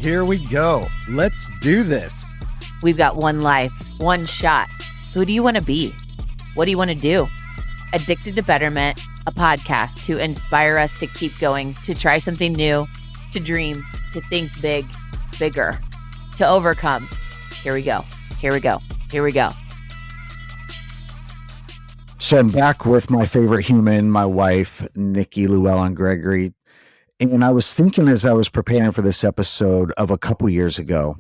Here we go. Let's do this. We've got one life, one shot. Who do you want to be? What do you want to do? Addicted to Betterment, a podcast to inspire us to keep going, to try something new, to dream, to think big, bigger, to overcome. Here we go. Here we go. Here we go. So I'm back with my favorite human, my wife, Nikki Llewellyn Gregory. And I was thinking as I was preparing for this episode of a couple years ago,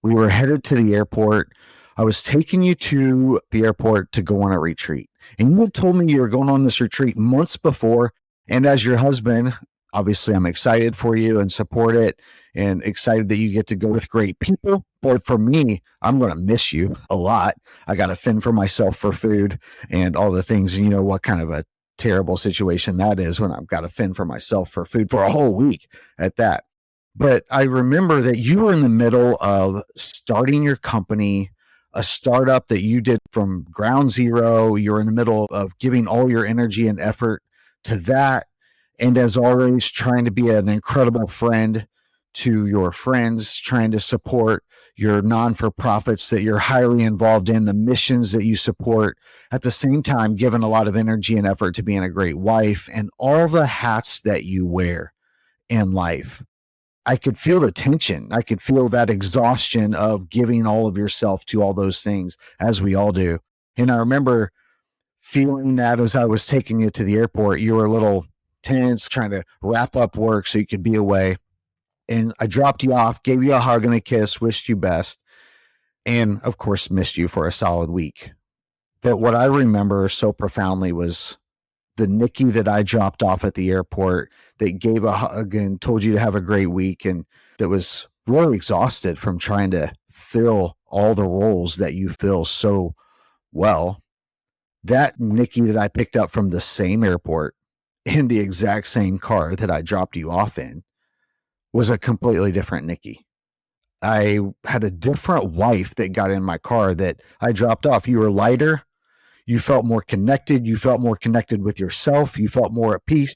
we were headed to the airport. I was taking you to the airport to go on a retreat. And you had told me you were going on this retreat months before. And as your husband, obviously I'm excited for you and support it and excited that you get to go with great people. But for me, I'm going to miss you a lot. I got to fend for myself for food and all the things. And you know what kind of a terrible situation that is when I've got to fend for myself for food for a whole week at that. But I remember that you were in the middle of starting your company, a startup that you did from ground zero. You were in the middle of giving all your energy and effort to that. And as always, trying to be an incredible friend to your friends, trying to support your non-for-profits that you're highly involved in, the missions that you support, at the same time, giving a lot of energy and effort to being a great wife and all the hats that you wear in life. I could feel the tension. I could feel that exhaustion of giving all of yourself to all those things, as we all do. And I remember feeling that as I was taking you to the airport, you were a little tense, trying to wrap up work so you could be away. And I dropped you off, gave you a hug and a kiss, wished you best, and of course, missed you for a solid week. But what I remember so profoundly was the Nikki that I dropped off at the airport that gave a hug and told you to have a great week, and that was really exhausted from trying to fill all the roles that you fill so well. That Nikki that I picked up from the same airport in the exact same car that I dropped you off in was a completely different Nikki. I had a different wife that got in my car that I dropped off. You were lighter. You felt more connected. You felt more connected with yourself. You felt more at peace.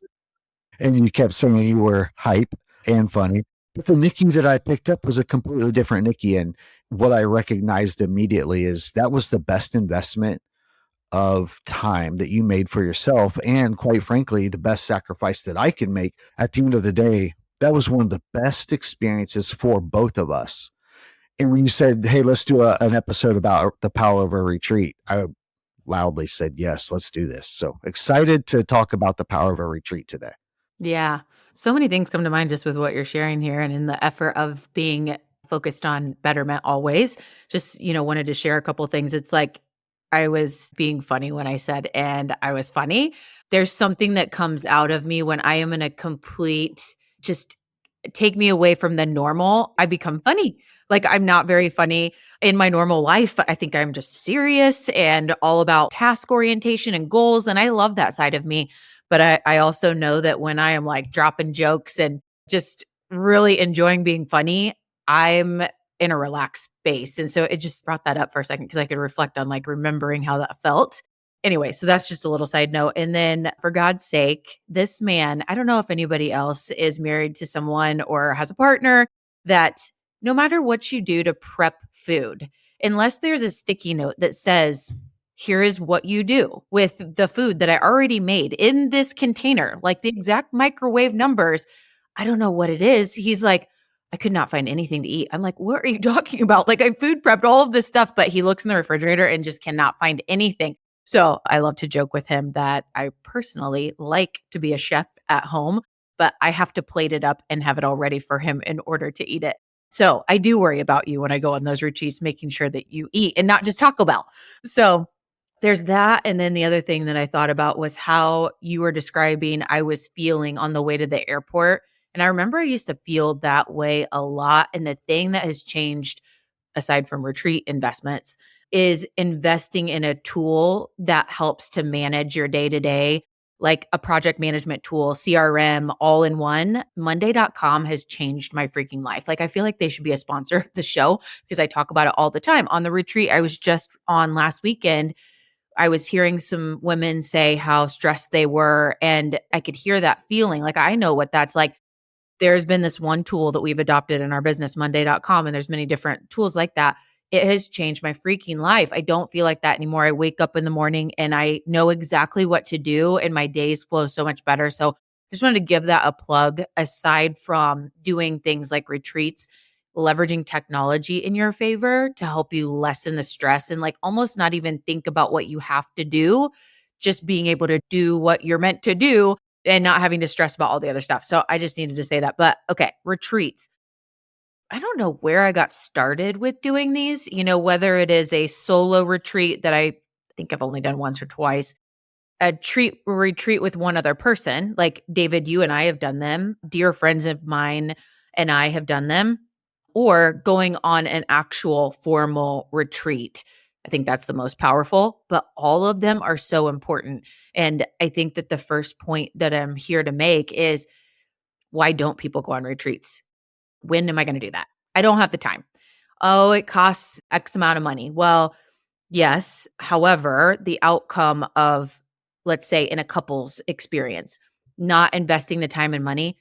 And you kept saying you were hype and funny. But the Nikki that I picked up was a completely different Nikki. And what I recognized immediately is that was the best investment of time that you made for yourself. And quite frankly, the best sacrifice that I can make. At the end of the day, that was one of the best experiences for both of us. And when you said, hey, let's do an episode about the power of a retreat, I loudly said, yes, let's do this. So excited to talk about the power of a retreat today. Yeah. So many things come to mind just with what you're sharing here and in the effort of being focused on betterment always. Just, wanted to share a couple things. It's like I was being funny when I said, and I was funny. There's something that comes out of me when I am in a complete, just take me away from the normal, I become funny. Like I'm not very funny in my normal life. I think I'm just serious and all about task orientation and goals. And I love that side of me. But I also know that when I am like dropping jokes and just really enjoying being funny, I'm in a relaxed space. And so it just brought that up for a second because I could reflect on like remembering how that felt. Anyway, so that's just a little side note. And then for God's sake, this man, I don't know if anybody else is married to someone or has a partner that no matter what you do to prep food, unless there's a sticky note that says, here is what you do with the food that I already made in this container, like the exact microwave numbers, I don't know what it is. He's like, I could not find anything to eat. I'm like, what are you talking about? Like I food prepped all of this stuff, but he looks in the refrigerator and just cannot find anything. So I love to joke with him that I personally like to be a chef at home, but I have to plate it up and have it all ready for him in order to eat it. So I do worry about you when I go on those retreats, making sure that you eat and not just Taco Bell. So there's that. And then the other thing that I thought about was how you were describing I was feeling on the way to the airport. And I remember I used to feel that way a lot. And the thing that has changed, aside from retreat investments, is investing in a tool that helps to manage your day-to-day, like a project management tool, CRM, all in one. Monday.com has changed my freaking life. Like I feel like they should be a sponsor of the show because I talk about it all the time. On the retreat I was just on last weekend, I was hearing some women say how stressed they were, and I could hear that feeling. Like I know what that's like. There's been this one tool that we've adopted in our business, Monday.com, and there's many different tools like that. It has changed my freaking life. I don't feel like that anymore. I wake up in the morning and I know exactly what to do, and my days flow so much better. So I just wanted to give that a plug. Aside from doing things like retreats, leveraging technology in your favor to help you lessen the stress and like almost not even think about what you have to do, just being able to do what you're meant to do and not having to stress about all the other stuff. So I just needed to say that. But okay, retreats. I don't know where I got started with doing these, whether it is a solo retreat that I think I've only done once or twice, a retreat with one other person, like David, you and I have done them, dear friends of mine and I have done them, or going on an actual formal retreat. I think that's the most powerful, but all of them are so important. And I think that the first point that I'm here to make is, why don't people go on retreats? When am I going to do that? I don't have the time. Oh, it costs X amount of money. Well, yes. However, the outcome of, let's say, in a couple's experience, not investing the time and money,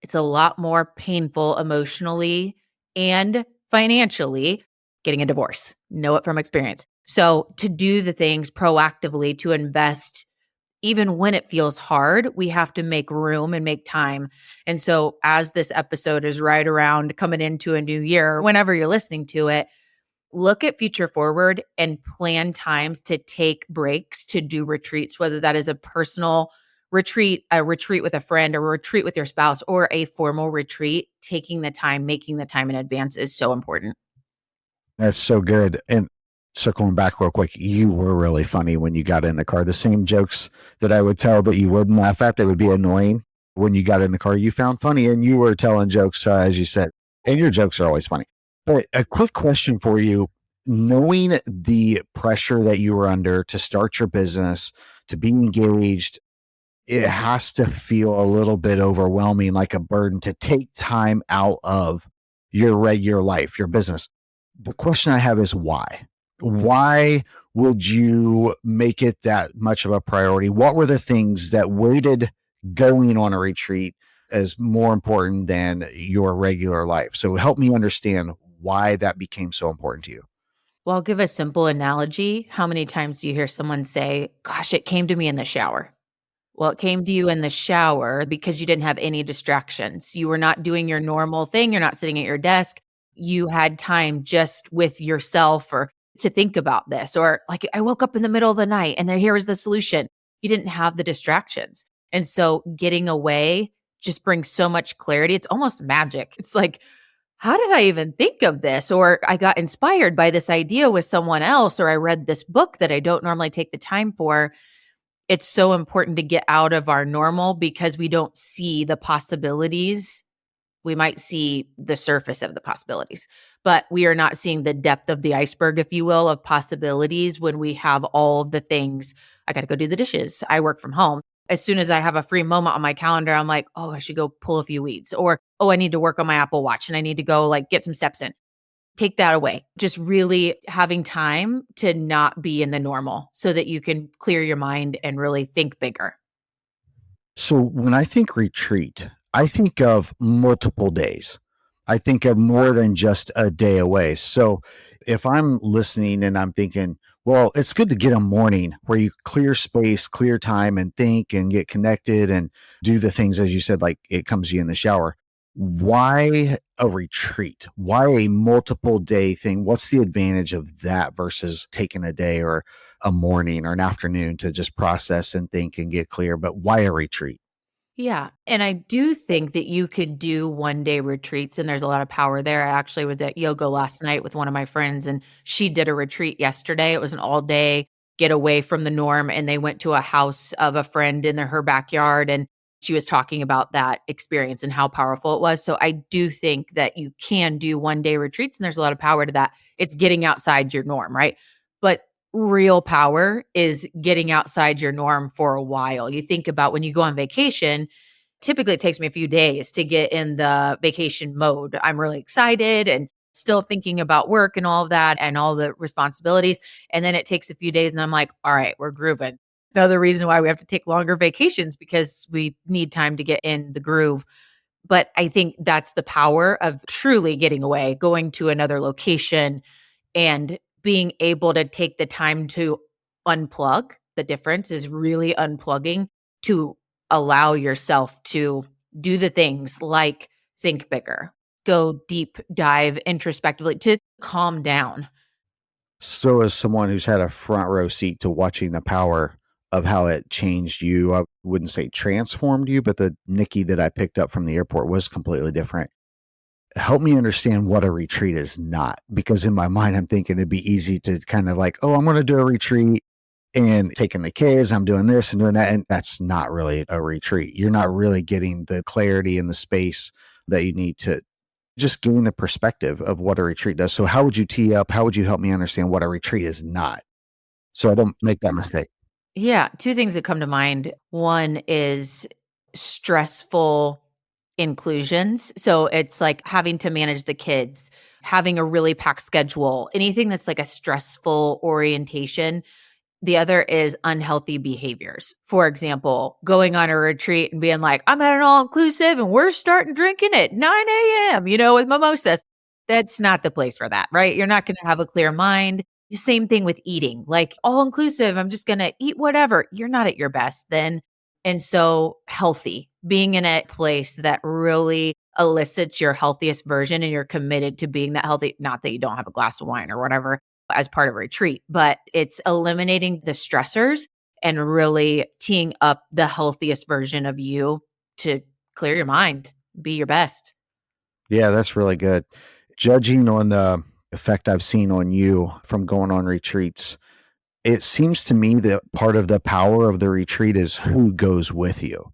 it's a lot more painful emotionally and financially getting a divorce. Know it from experience. So, to do the things proactively to invest even when it feels hard, we have to make room and make time. And so, as this episode is right around coming into a new year, whenever you're listening to it, look at future forward and plan times to take breaks to do retreats, whether that is a personal retreat, a retreat with a friend, or a retreat with your spouse, or a formal retreat. Taking the time, making the time in advance is so important. That's so good. And circling back real quick, you were really funny when you got in the car. The same jokes that I would tell that you wouldn't laugh at, that would be annoying when you got in the car, you found funny, and you were telling jokes, as you said, and your jokes are always funny. But a quick question for you, knowing the pressure that you were under to start your business, to be engaged, it has to feel a little bit overwhelming, like a burden to take time out of your regular life, your business. The question I have is why? Why would you make it that much of a priority? What were the things that weighted going on a retreat as more important than your regular life? So help me understand why that became so important to you. Well, I'll give a simple analogy. How many times do you hear someone say, "Gosh, it came to me in the shower"? Well, it came to you in the shower because you didn't have any distractions. You were not doing your normal thing. You're not sitting at your desk. You had time just with yourself or to think about this. Or like, I woke up in the middle of the night and here was the solution. You didn't have the distractions. And so getting away just brings so much clarity. It's almost magic. It's like, how did I even think of this? Or I got inspired by this idea with someone else, or I read this book that I don't normally take the time for. It's so important to get out of our normal because we don't see the possibilities. We might see the surface of the possibilities, but we are not seeing the depth of the iceberg, if you will, of possibilities when we have all of the things. I got to go do the dishes. I work from home. As soon as I have a free moment on my calendar, I'm like, oh, I should go pull a few weeds, or, oh, I need to work on my Apple Watch and I need to go like get some steps in. Take that away. Just really having time to not be in the normal so that you can clear your mind and really think bigger. So when I think retreat, I think of multiple days. I think of more than just a day away. So if I'm listening and I'm thinking, well, it's good to get a morning where you clear space, clear time, and think and get connected and do the things, as you said, like it comes to you in the shower. Why a retreat? Why a multiple day thing? What's the advantage of that versus taking a day or a morning or an afternoon to just process and think and get clear? But why a retreat? Yeah. And I do think that you could do 1-day retreats, and there's a lot of power there. I actually was at yoga last night with one of my friends, and she did a retreat yesterday. It was an all day get away from the norm. And they went to a house of a friend in her backyard. And she was talking about that experience and how powerful it was. So I do think that you can do 1-day retreats, and there's a lot of power to that. It's getting outside your norm, right? But real power is getting outside your norm for a while. You think about when you go on vacation, typically it takes me a few days to get in the vacation mode. I'm really excited and still thinking about work and all of that and all the responsibilities. And then it takes a few days and I'm like, all right, we're grooving. Another reason why we have to take longer vacations because we need time to get in the groove. But I think that's the power of truly getting away, going to another location and being able to take the time to unplug. The difference is really unplugging to allow yourself to do the things like think bigger, go deep dive introspectively, to calm down. So, as someone who's had a front row seat to watching the power of how it changed you, I wouldn't say transformed you, but the Nikki that I picked up from the airport was completely different. Help me understand what a retreat is not, because in my mind, I'm thinking it'd be easy to kind of like, oh, I'm going to do a retreat and taking the kids, I'm doing this and doing that. And that's not really a retreat. You're not really getting the clarity and the space that you need to just gain the perspective of what a retreat does. So, how would you tee up? How would you help me understand what a retreat is not? So I don't make that mistake. Yeah, two things that come to mind. One is stressful inclusions. So it's like having to manage the kids, having a really packed schedule, anything that's like a stressful orientation. The other is unhealthy behaviors. For example, going on a retreat and being like, I'm at an all inclusive and we're starting drinking at 9 a.m., with mimosas. That's not the place for that, right? You're not going to have a clear mind. The same thing with eating, like all inclusive. I'm just going to eat whatever. You're not at your best then. And so, healthy, being in a place that really elicits your healthiest version and you're committed to being that healthy, not that you don't have a glass of wine or whatever as part of a retreat, but it's eliminating the stressors and really teeing up the healthiest version of you to clear your mind, be your best. Yeah, that's really good. Judging on the effect I've seen on you from going on retreats, it seems to me that part of the power of the retreat is who goes with you.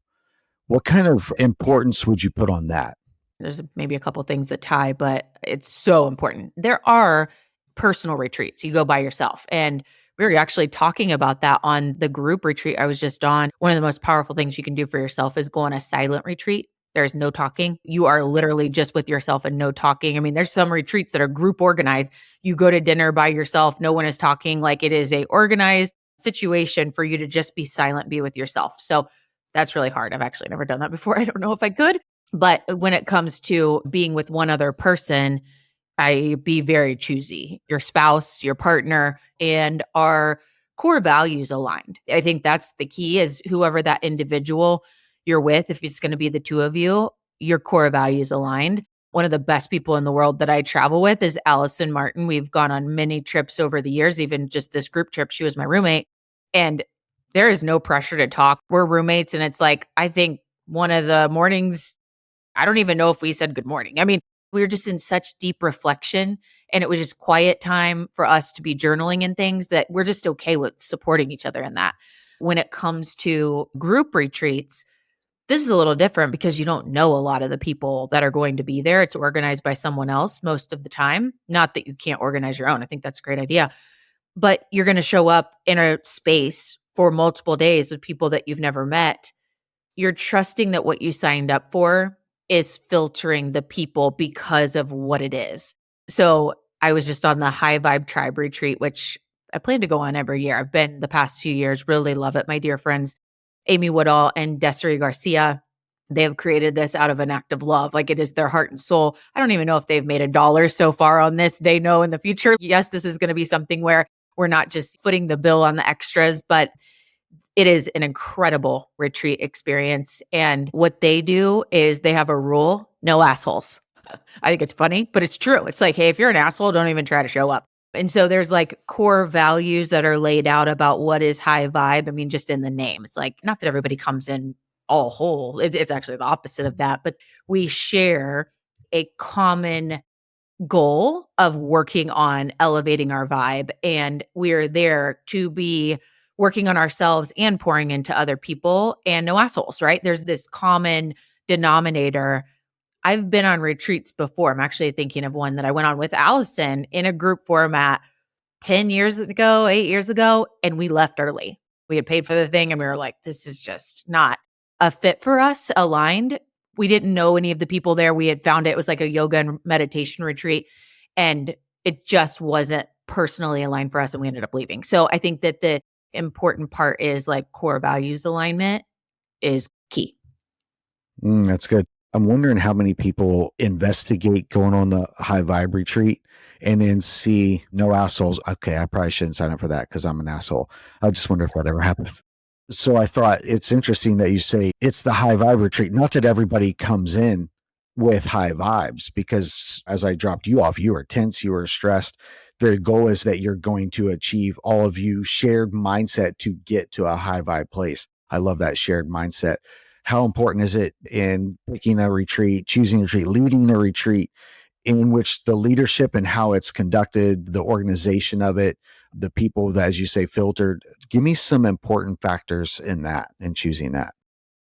What kind of importance would you put on that? There's maybe a couple things that tie, but it's so important. There are personal retreats. You go by yourself. And we were actually talking about that on the group retreat I was just on. One of the most powerful things you can do for yourself is go on a silent retreat. There's no talking. You are literally just with yourself and no talking. I mean, there's some retreats that are group organized. You go to dinner by yourself, no one is talking. Like, it is a organized situation for you to just be silent, be with yourself. So that's really hard. I've actually never done that before. I don't know if I could. But when it comes to being with one other person, I be very choosy. Your spouse, your partner, and our core values aligned. I think that's the key, is whoever that individual you're with, if it's going to be the two of you, your core values aligned. One of the best people in the world that I travel with is Allison Martin. We've gone on many trips over the years, even just this group trip. She was my roommate. And there is no pressure to talk. We're roommates. And it's like, I think one of the mornings, I don't even know if we said good morning. I mean, we were just in such deep reflection, and it was just quiet time for us to be journaling and things, that we're just okay with supporting each other in that. When it comes to group retreats, this is a little different because you don't know a lot of the people that are going to be there. It's organized by someone else most of the time. Not that you can't organize your own. I think that's a great idea. But you're going to show up in a space for multiple days with people that you've never met. You're trusting that what you signed up for is filtering the people because of what it is. So I was just on the High Vibe Tribe retreat, which I plan to go on every year. I've been the past 2 years, really love it. My dear friends, Amy Woodall and Desiree Garcia, they have created this out of an act of love. Like, it is their heart and soul. I don't even know if they've made $1 so far on this. They know in the future, yes, this is going to be something where we're not just footing the bill on the extras, but it is an incredible retreat experience. And what they do is they have a rule: no assholes. I think it's funny, but it's true. It's like, hey, if you're an asshole, don't even try to show up. And so there's like core values that are laid out about what is high vibe. I mean, just in the name, it's like, not that everybody comes in all whole. It's actually the opposite of that. But we share a common goal of working on elevating our vibe. And we're there to be working on ourselves and pouring into other people, and no assholes, right? There's this common denominator. I've been on retreats before. I'm actually thinking of one that I went on with Allison in a group format 10 years ago, 8 years ago, and we left early. We had paid for the thing and we were like, this is just not a fit for us, aligned. We didn't know any of the people there. We had found it was like a yoga and meditation retreat, and it just wasn't personally aligned for us, and we ended up leaving. So I think that the important part is like core values alignment is key. That's good. I'm wondering how many people investigate going on the high vibe retreat and then see no assholes. Okay, I probably shouldn't sign up for that because I'm an asshole. I just wonder if that ever happens. So I thought it's interesting that you say it's the high vibe retreat. Not that everybody comes in with high vibes, because as I dropped you off, you were tense, you were stressed. The goal is that you're going to achieve all of you shared mindset to get to a high vibe place. I love that shared mindset. How important is it in picking a retreat, choosing a retreat, leading a retreat, in which the leadership and how it's conducted, the organization of it, the people that, as you say, filtered? Give me some important factors in that and choosing that.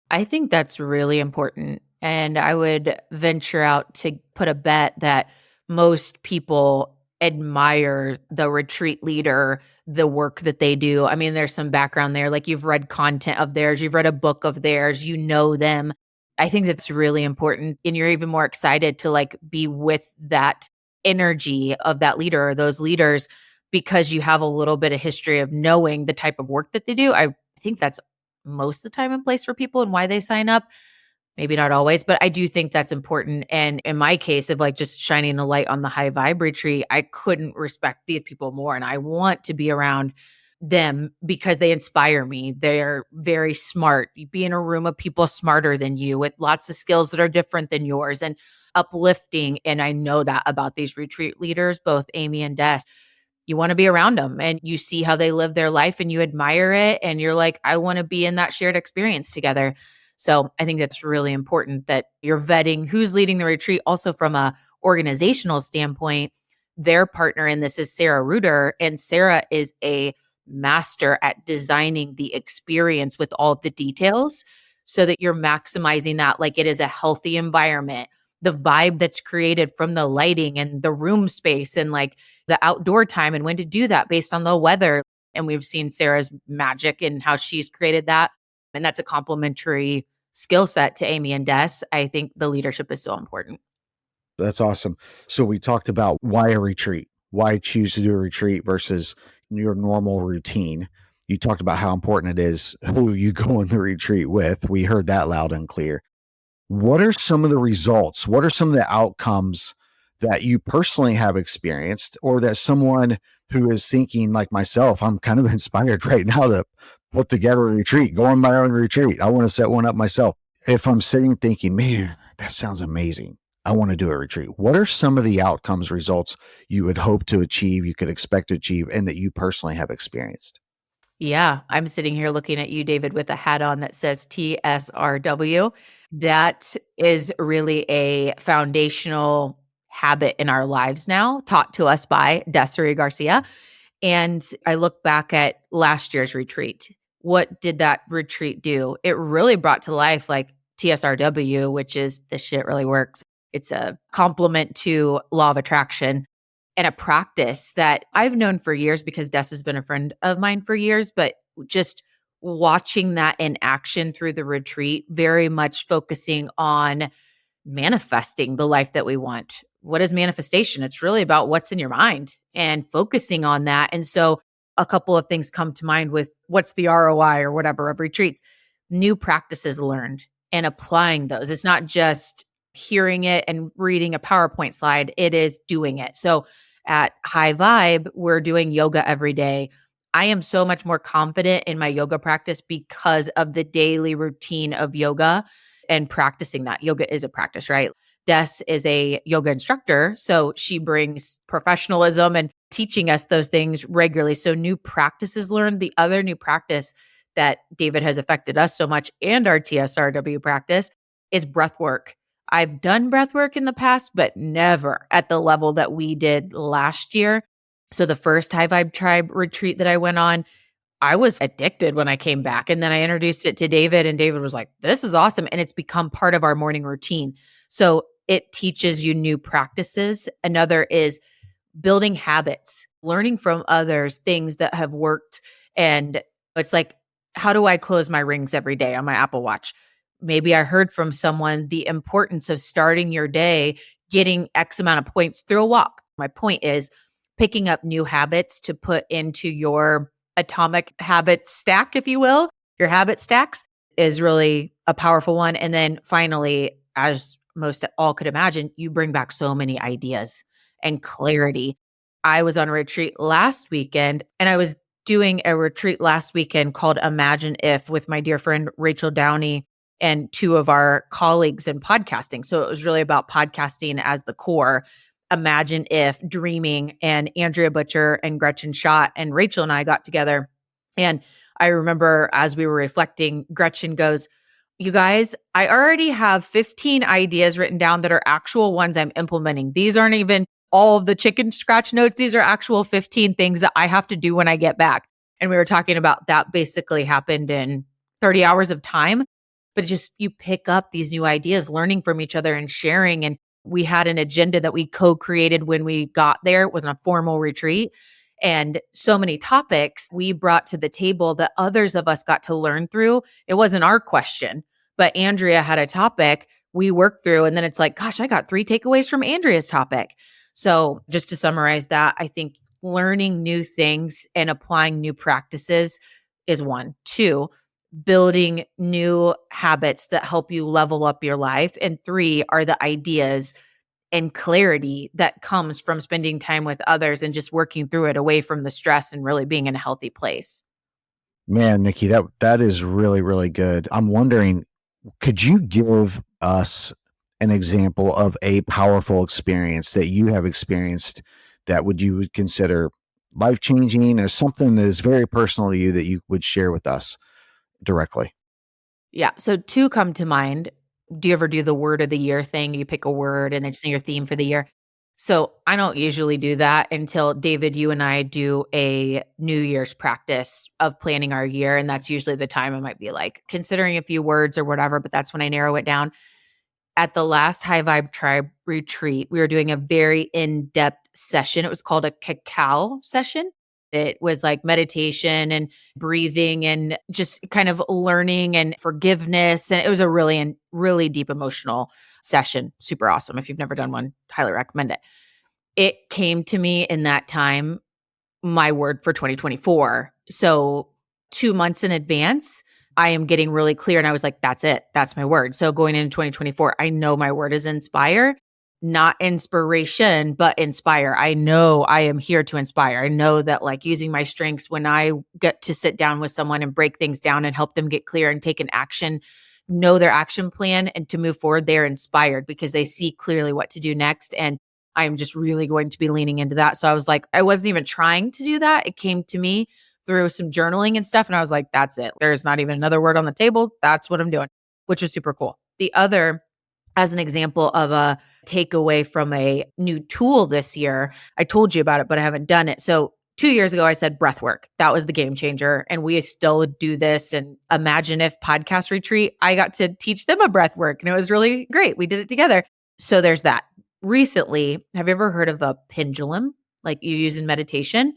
I think that's really important. And I would venture out to put a bet that most people admire the retreat leader, the work that they do. I mean, there's some background there. Like you've read content of theirs, you've read a book of theirs, you know them. I think that's really important. And you're even more excited to like be with that energy of that leader or those leaders because you have a little bit of history of knowing the type of work that they do. I think that's most of the time in place for people and why they sign up. Maybe not always, but I do think that's important. And in my case of like just shining a light on the high vibe retreat, I couldn't respect these people more. And I want to be around them because they inspire me. They're very smart. You be in a room of people smarter than you with lots of skills that are different than yours and uplifting. And I know that about these retreat leaders, both Amy and Des. You want to be around them and you see how they live their life and you admire it. And you're like, I want to be in that shared experience together. So I think that's really important that you're vetting who's leading the retreat. Also from a organizational standpoint, their partner in this is Sarah Reuter, and Sarah is a master at designing the experience with all of the details so that you're maximizing that like it is a healthy environment. The vibe that's created from the lighting and the room space and like the outdoor time and when to do that based on the weather. And we've seen Sarah's magic and how she's created that. And that's a complementary skill set to Amy and Des. I think the leadership is so important. That's awesome. So we talked about why a retreat, why choose to do a retreat versus your normal routine. You talked about how important it is who you go on the retreat with. We heard that loud and clear. What are some of the results? What are some of the outcomes that you personally have experienced, or that someone who is thinking like myself, I'm kind of inspired right now to put together a retreat, go on my own retreat. I want to set one up myself. If I'm sitting thinking, man, that sounds amazing, I want to do a retreat. What are some of the outcomes, results you would hope to achieve, you could expect to achieve, and that you personally have experienced? Yeah, I'm sitting here looking at you, David, with a hat on that says TSRW. That is really a foundational habit in our lives now, taught to us by Desiree Garcia. And I look back at last year's retreat. What did that retreat do? It really brought to life like TSRW, which is the shit really works. It's a complement to law of attraction and a practice that I've known for years because Des has been a friend of mine for years, but just watching that in action through the retreat, very much focusing on manifesting the life that we want. What is manifestation? It's really about what's in your mind and focusing on that. And so a couple of things come to mind with what's the ROI or whatever of retreats, new practices learned and applying those. It's not just hearing it and reading a PowerPoint slide, it is doing it. So at High Vibe, we're doing yoga every day. I am so much more confident in my yoga practice because of the daily routine of yoga and practicing that. Yoga is a practice, right? Des is a yoga instructor, so she brings professionalism and teaching us those things regularly. So new practices learned. The other new practice that David has affected us so much and our TSRW practice is breath work. I've done breath work in the past, but never at the level that we did last year. So the first High Vibe Tribe retreat that I went on, I was addicted when I came back. And then I introduced it to David, and David was like, this is awesome. And it's become part of our morning routine. So it teaches you new practices. Another is building habits, learning from others, things that have worked. And it's like, how do I close my rings every day on my Apple Watch? Maybe I heard from someone the importance of starting your day, getting X amount of points through a walk. My point is picking up new habits to put into your atomic habit stack, if you will. Your habit stacks is really a powerful one. And then finally, as most all could imagine, you bring back so many ideas and clarity. I was on a retreat last weekend and I was doing a retreat last weekend called Imagine If with my dear friend Rachel Downey and two of our colleagues in podcasting. So it was really about podcasting as the core. Imagine If, dreaming, and Andrea Butcher and Gretchen Schott and Rachel and I got together. And I remember as we were reflecting, Gretchen goes, "You guys, I already have 15 ideas written down that are actual ones I'm implementing. These aren't even all of the chicken scratch notes. These are actual 15 things that I have to do when I get back." And we were talking about that basically happened in 30 hours of time. But just you pick up these new ideas, learning from each other and sharing. And we had an agenda that we co-created when we got there. It wasn't a formal retreat. And so many topics we brought to the table that others of us got to learn through. It wasn't our question, but Andrea had a topic we worked through. And then it's like, gosh, I got 3 takeaways from Andrea's topic. So just to summarize that, I think learning new things and applying new practices is 1. 2, building new habits that help you level up your life. And 3 are the ideas and clarity that comes from spending time with others and just working through it away from the stress and really being in a healthy place. Man, Nikki, that is really, really good. I'm wondering, could you give us an example of a powerful experience that you have experienced that you would consider life-changing, or something that is very personal to you that you would share with us directly? Yeah. So 2 come to mind. Do you ever do the word of the year thing? You pick a word and then just your theme for the year. So I don't usually do that until David, you and I do a New Year's practice of planning our year. And that's usually the time I might be like considering a few words or whatever, but that's when I narrow it down. At the last High Vibe Tribe retreat, we were doing a very in-depth session. It was called a cacao session. It was like meditation and breathing and just kind of learning and forgiveness. And it was a really deep emotional session. Super awesome. If you've never done one, highly recommend it. It came to me in that time, my word for 2024. So 2 months in advance, I am getting really clear. And I was like, that's it. That's my word. So going into 2024, I know my word is inspire, not inspiration, but inspire. I know I am here to inspire. I know that like using my strengths when I get to sit down with someone and break things down and help them get clear and take an action, know their action plan and to move forward, they're inspired because they see clearly what to do next. And I'm just really going to be leaning into that. So I was like, I wasn't even trying to do that. It came to me through some journaling and stuff. And I was like, that's it. There's not even another word on the table. That's what I'm doing, which is super cool. The other, as an example of a takeaway from a new tool this year, I told you about it, but I haven't done it. So 2 years ago, I said breath work. That was the game changer. And we still do this. And Imagine If podcast retreat, I got to teach them a breath work and it was really great. We did it together. So there's that. Recently, have you ever heard of a pendulum like you use in meditation?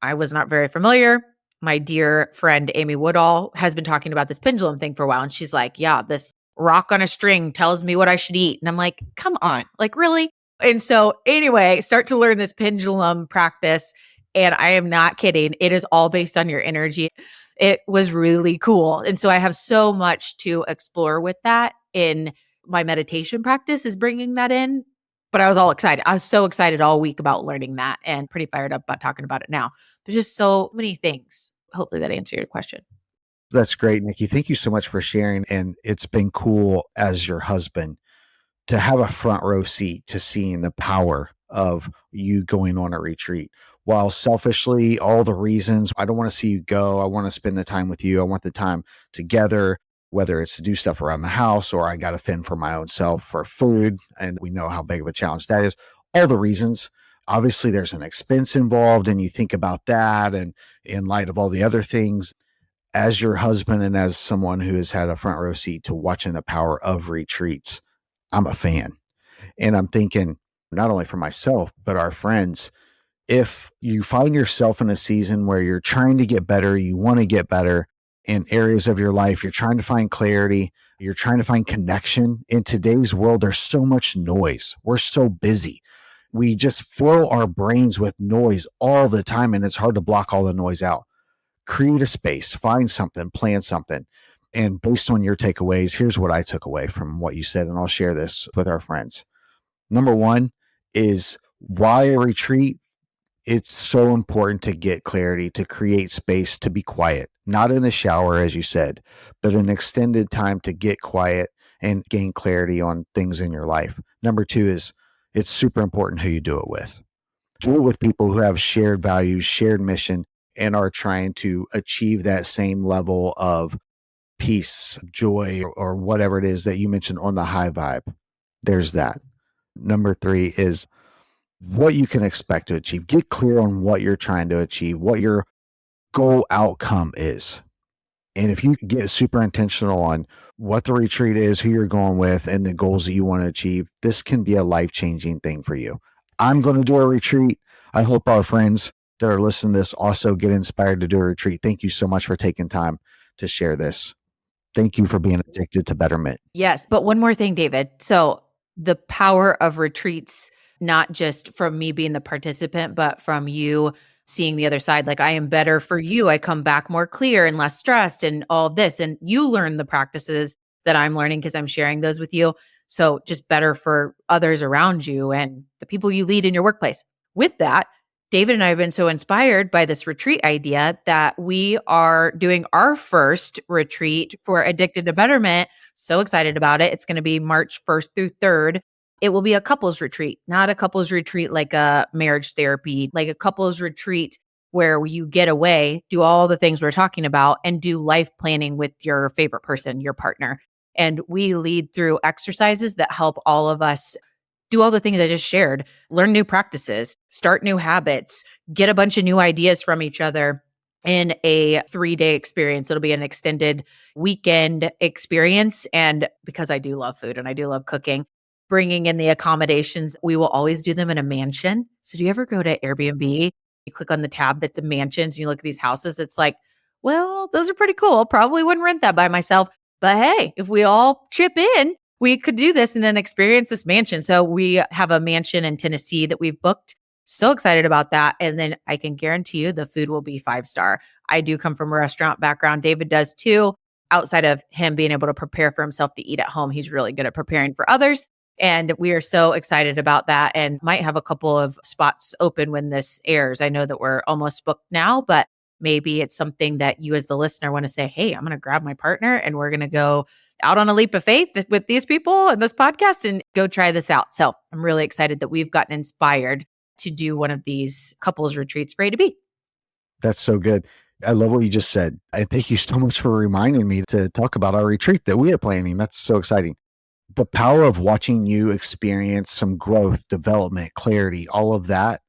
I was not very familiar. My dear friend, Amy Woodall, has been talking about this pendulum thing for a while. And she's like, yeah, this rock on a string tells me what I should eat. And I'm like, come on, like really? And so anyway, start to learn this pendulum practice. And I am not kidding. It is all based on your energy. It was really cool. And so I have so much to explore with that in my meditation practice is bringing that in. But I was all excited. I was so excited all week about learning that and pretty fired up about talking about it now. There's just so many things. Hopefully that answered your question. That's great, Nikki. Thank you so much for sharing. And it's been cool as your husband to have a front row seat to seeing the power of you going on a retreat. While selfishly, all the reasons, I don't want to see you go. I want to spend the time with you. I want the time together, whether it's to do stuff around the house or I got to fend for my own self for food. And we know how big of a challenge that is. All the reasons. Obviously, there's an expense involved, and you think about that. And in light of all the other things, as your husband and as someone who has had a front row seat to watching the power of retreats, I'm a fan. And I'm thinking, not only for myself, but our friends, if you find yourself in a season where you're trying to get better, you want to get better in areas of your life, you're trying to find clarity, you're trying to find connection. In today's world, there's so much noise. We're so busy. We just fill our brains with noise all the time, and it's hard to block all the noise out. Create a space, find something, plan something. And based on your takeaways, here's what I took away from what you said, and I'll share this with our friends. Number one is why a retreat. It's so important to get clarity, to create space, to be quiet, not in the shower, as you said, but an extended time to get quiet and gain clarity on things in your life. Number two is it's super important who you do it with. Do it with people who have shared values, shared mission, and are trying to achieve that same level of peace, joy, or whatever it is that you mentioned on the high vibe. There's that. Number three is what you can expect to achieve. Get clear on what you're trying to achieve, what your goal outcome is. And if you get super intentional on what the retreat is, who you're going with, and the goals that you want to achieve, this can be a life-changing thing for you. I'm going to do a retreat. I hope our friends that are listening to this also get inspired to do a retreat. Thank you so much for taking time to share this. Thank you for being addicted to betterment. Yes. But one more thing, David. So the power of retreats, not just from me being the participant, but from you seeing the other side. Like, I am better for you. I come back more clear and less stressed and all of this. And you learn the practices that I'm learning because I'm sharing those with you. So just better for others around you and the people you lead in your workplace. With that, David and I have been so inspired by this retreat idea that we are doing our first retreat for Addicted to Betterment. So excited about it. It's going to be March 1st through 3rd. It will be a couples retreat, not a couples retreat like a marriage therapy, like a couples retreat where you get away, do all the things we're talking about, and do life planning with your favorite person, your partner. And we lead through exercises that help all of us do all the things I just shared, learn new practices, start new habits, get a bunch of new ideas from each other in a 3-day experience. It'll be an extended weekend experience. And because I do love food and I do love cooking, bringing in the accommodations, we will always do them in a mansion. So do you ever go to Airbnb? You click on the tab that's a mansions and you look at these houses. It's like, well, those are pretty cool. Probably wouldn't rent that by myself. But hey, if we all chip in, we could do this and then experience this mansion. So we have a mansion in Tennessee that we've booked. So excited about that. And then I can guarantee you the food will be 5-star. I do come from a restaurant background. David does too. Outside of him being able to prepare for himself to eat at home, he's really good at preparing for others. And we are so excited about that and might have a couple of spots open when this airs. I know that we're almost booked now, but maybe it's something that you as the listener want to say, hey, I'm going to grab my partner and we're going to go out on a leap of faith with these people and this podcast and go try this out. So I'm really excited that we've gotten inspired to do one of these couples retreats for A to B. That's so good. I love what you just said. And thank you so much for reminding me to talk about our retreat that we are planning. That's so exciting. The power of watching you experience some growth, development, clarity, all of that,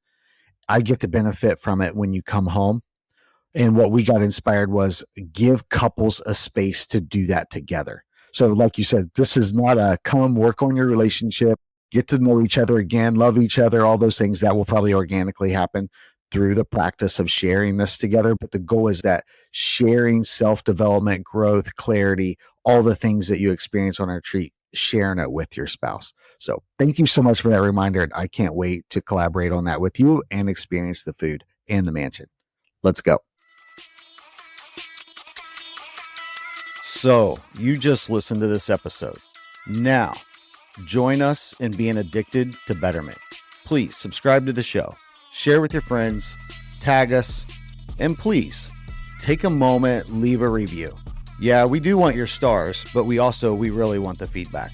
I get to benefit from it when you come home. And what we got inspired was give couples a space to do that together. So like you said, this is not a come work on your relationship, get to know each other again, love each other, all those things that will probably organically happen through the practice of sharing this together. But the goal is that sharing self-development, growth, clarity, all the things that you experience on our retreat, sharing it with your spouse. So thank you so much for that reminder. I can't wait to collaborate on that with you and experience the food and the mansion. Let's go. So you just listened to this episode. Now, join us in being addicted to betterment. Please subscribe to the show, share with your friends, tag us, and please take a moment, leave a review. Yeah, we do want your stars, but we really want the feedback.